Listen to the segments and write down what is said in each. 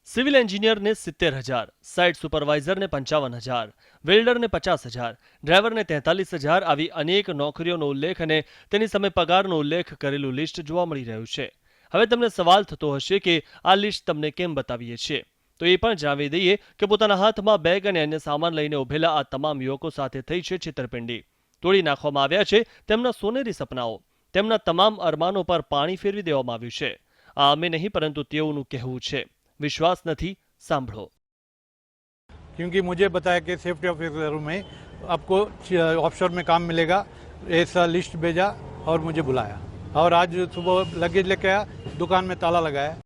Civil એન્જિનિયરને 70,000, site સુપરવાઇઝરને 55,000, વેલ્ડરને 50,000, ડ્રાઈવરને 43,000 આવી અનેક નોકરીઓનો ઉલ્લેખ અને તેની સામે પગારનો ઉલ્લેખ કરેલું લિસ્ટ જોવા મળી રહ્યું છે. હવે તમને સવાલ થતો હશે કે આ લિસ્ટ તમને કેમ બતાવીએ છીએ? તો એ પણ જણાવી દઈએ કે પોતાના હાથમાં બેગ અને અન્ય સામાન લઈને ઉભેલા આ તમામ યુવકો સાથે થઈ છે છેતરપિંડી. તોડી નાખવામાં આવ્યા છે તેમના સોનેરી સપનાઓ. તેમના તમામ અરમાનો પર પાણી ફેરવી દેવામાં આવ્યું છે. આ અમે નહીં પરંતુ તેઓનું કહેવું છે. विश्वास नहीं, सांभळो। क्योंकि मुझे बताया कि सेफ्टी ऑफिसर में आपको ऑफशोर में काम मिलेगा, ऐसा लिस्ट भेजा और मुझे बुलाया और आज सुबह लगेज लेके आया, दुकान में ताला लगाया।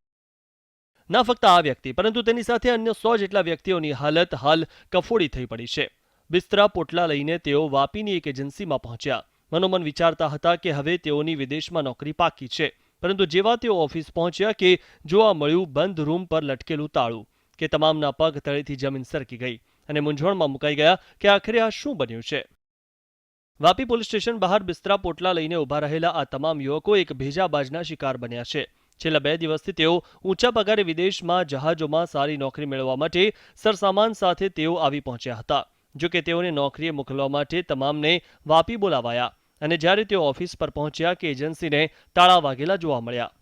न फक्त आ व्यक्ति परंतु तेनी साथे अन्य 100 જેટલા વ્યક્તિઓની હાલત હાલ કફોડી થઈ પડી છે. બિસ્તરા પોટલા લઈને તેઓ વાપીની એક એજન્સીમાં પહોંચ્યા. મનોમન વિચારતા હતા કે હવે તેઓની વિદેશમાં નોકરી પાકી છે. પરંતુ જેવા તેઓ ઓફિસ પહોંચ્યા કે જોવા મળ્યું બંધ રૂમ પર લટકેલું તાળું કે તમામના પગ તળેથી જમીન સરકી ગઈ અને મૂંઝવણમાં મુકાઈ ગયા કે આખરે આ શું બન્યું છે. વાપી પોલીસ સ્ટેશન બહાર બિસ્તરા પોટલા લઈને ઊભા રહેલા આ તમામ યુવકો એક ભેજાબાજના શિકાર બન્યા છે. છેલ્લા 2 દિવસથી તેઓ ઊંચા પગારે વિદેશમાં જહાજોમાં સારી નોકરી મેળવવા માટે સરસામાન સાથે તેઓ આવી પહોંચ્યા હતા. જોકે તેઓને નોકરીએ મોકલવા માટે તમામને વાપી બોલાવાયા અને જ્યારે તેઓ ઓફિસ પર પહોંચ્યા કે એજન્સીને તાળા વાગેલા જોવા મળ્યા.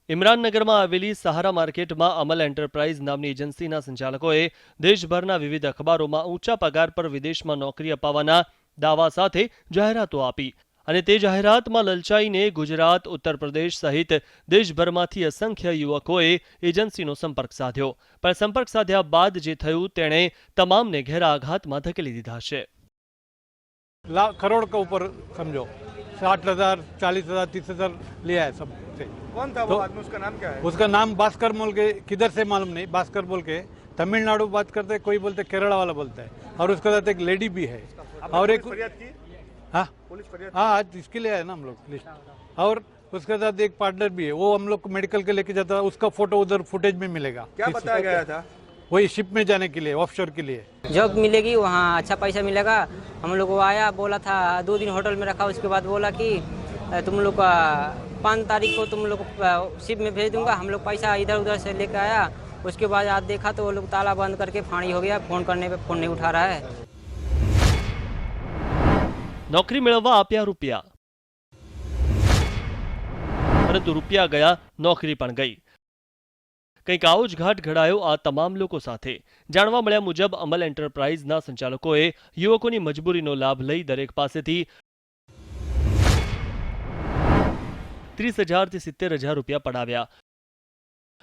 ઇમરાનનગરમાં આવેલી સહારા માર્કેટમાં અમલ એન્ટરપ્રાઇઝ નામની એજન્સીના સંચાલકોએ દેશભરના વિવિધ અખબારોમાં ઊંચા પગાર પર વિદેશમાં નોકરી અપાવવાના દાવા સાથે જાહેરાતો આપી અને તે જાહેરાતમાં લલચાઈને ગુજરાત, ઉત્તર પ્રદેશ સહિત દેશભરમાંથી અસંખ્ય યુવકોએ એજન્સીનો સંપર્ક સાધ્યો. પણ સંપર્ક સાધ્યા બાદ જે થયું તેણે તમામને ઘેરા આઘાતમાં ધકેલી દીધા છે. करोड़ के ऊपर समझो 60,000, 40,000, 30,000 लिया है सबसे। कौन था वो आदमी, उसका नाम क्या है? उसका नाम भास्कर बोल के, किधर से मालूम नहीं, भास्कर बोल के तमिलनाडु बात करते, कोई बोलते केरला वाला बोलता है और उसके साथ एक लेडी भी है और एक फरियाद की? हाँ पुलिस फरियाद? हाँ आज इसके लिए आया ना हम लोग लिस्ट, और उसके साथ एक पार्टनर भी है, वो हम लोग को मेडिकल के लेके जाता है, उसका फोटो उधर फुटेज में मिलेगा। क्या बताया गया था? वही शिप में जाने के लिए, ऑफशोर के लिए जॉब मिलेगी, वहाँ अच्छा पैसा मिलेगा। हम लोग को आया, बोला था 2 दिन होटल में रखा, उसके बाद बोला कि तुम लोग का 5 तारीख को तुम लोग को शिप में भेज दूंगा। हम लोग पैसा इधर उधर से लेकर आया, उसके बाद आज देखा तो वो लोग ताला बंद करके फाड़ी हो गया, फोन करने पे फोन नहीं उठा रहा है। नौकरी मेळववा आप्या रुपया, परंतु रुपया गया, नौकरी पण गई. કંઈક આવો જ ઘાટ ઘડાયો આ તમામ લોકો સાથે. જાણવા મળ્યા મુજબ અમલ એન્ટરપ્રાઇઝના સંચાલકોએ યુવકોની મજબૂરીનો લાભ લઈ દરેક પાસેથી 30,000 થી 70,000 રૂપિયા પડાવ્યા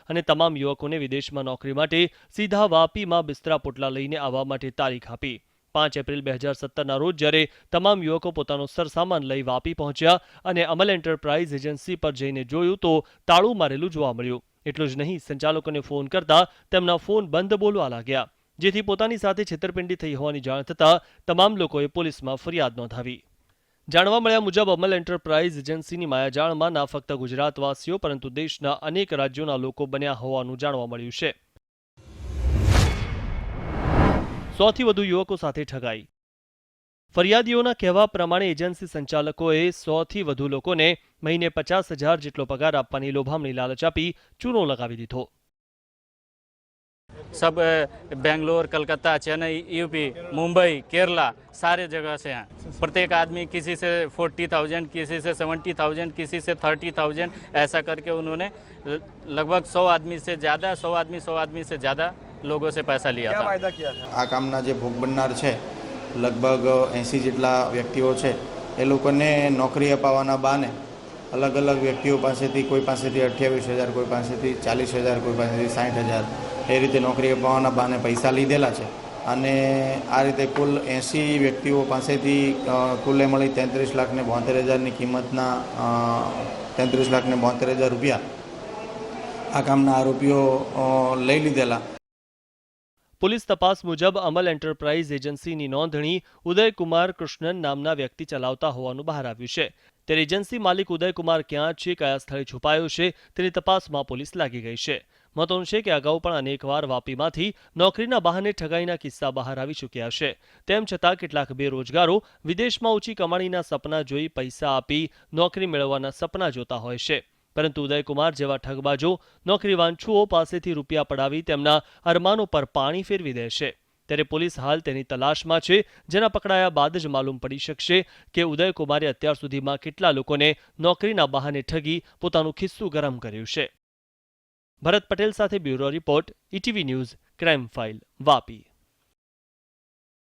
અને તમામ યુવકોને વિદેશમાં નોકરી માટે સીધા વાપીમાં બિસ્તરા પોટલા લઈને આવવા માટે તારીખ આપી. 5 એપ્રિલ 2017ના રોજ જ્યારે તમામ યુવકો પોતાનો સરસામાન લઈ વાપી પહોંચ્યા અને અમલ એન્ટરપ્રાઇઝ એજન્સી પર જઈને જોયું તો તાળું મારેલું જોવા મળ્યું. એટલું જ નહીં, સંચાલકોને ફોન કરતા તેમના ફોન બંધ બોલવા લાગ્યા, જેથી પોતાની સાથે છેતરપિંડી થઈ હોવાની જાણ થતાં તમામ લોકોએ પોલીસમાં ફરિયાદ નોંધાવી. જાણવા મળ્યા મુજબ અમલ એન્ટરપ્રાઇઝ એજન્સીની માયાજાળમાં ના ફક્ત ગુજરાતવાસીઓ પરંતુ દેશના અનેક રાજ્યોના લોકો બન્યા હોવાનું જાણવા મળ્યું છે. 100થી વધુ યુવકો સાથે ઠગાઈ. ફરિયાદીઓના કહેવા પ્રમાણે એજન્સી સંચાલકોએ 100થી વધુ લોકોને મહિને 50,000 જેટલો પગાર આપવાની લોભામણી લાલચ આપી ચૂનો લગાવી દીધો. सब बेंगलोर, कलकत्ता, चेन्नई, यूपी, मुंबई, केरला, सारे जगह से हैं। प्रत्येक आदमी किसी से 40,000, किसी से 70,000, किसी से 30,000, ऐसा करके उन्होंने लगभग 100 आदमी से ज़्यादा 100 आदमी से ज़्यादा लोगों से पैसा लिया क्या था। वायदा किया था? આ કામના જે ભોગ બનનાર છે લગભગ 80 જેટલા વ્યક્તિઓ છે, એ લોકોને નોકરી અપાવવાના બહાને અલગ અલગ વ્યક્તિઓ પાસેથી, કોઈ પાસેથી 28,000, કોઈ પાસેથી 40,000, કોઈ પાસેથી 60,000 એ રીતે નોકરી અપાવવાના બહાને પૈસા લીધેલા છે અને આ રીતે કુલ 80 વ્યક્તિઓ પાસેથી કુલે મળી 33,72,000ની કિંમતના 33,72,000 રૂપિયા આ કામના આરોપીઓ લઈ લીધેલા. પોલીસ તપાસ મુજબ અમલ એન્ટરપ્રાઇઝ એજન્સીની નોંધણી ઉદયકુમાર કૃષ્ણન નામના વ્યક્તિ ચલાવતા હોવાનું બહાર આવ્યું છે. ત્યારે એજન્સી માલિક ઉદયકુમાર ક્યાં છે, કયા સ્થળે છુપાયો છે તેની તપાસમાં પોલીસ લાગી ગઈ છે. મહત્વનું છે કે અગાઉ પણ અનેકવાર વાપીમાંથી નોકરીના બહાને ઠગાઈના કિસ્સા બહાર આવી ચૂક્યા છે. તેમ છતાં કેટલાક બેરોજગારો વિદેશમાં ઊંચી કમાણીના સપના જોઈ પૈસા આપી નોકરી મેળવવાના સપના જોતા હોય છે. પરંતુ ઉદયકુમાર જેવા ઠગબાજો નોકરી વાંછુઓ પાસેથી રૂપિયા પડાવી તેમના અરમાનો પર પાણી ફેરવી દે છે. ત્યારે પોલીસ હાલ તેની તલાશમાં છે, જેના પકડાયા બાદ જ માલુમ પડી શકશે કે ઉદયકુમારે અત્યાર સુધીમાં કેટલા લોકોને નોકરીના બહાને ઠગી પોતાનું ખિસ્સું ગરમ કર્યું છે. ભરત પટેલ સાથે bureau report, ETV news, crime file, Vapi.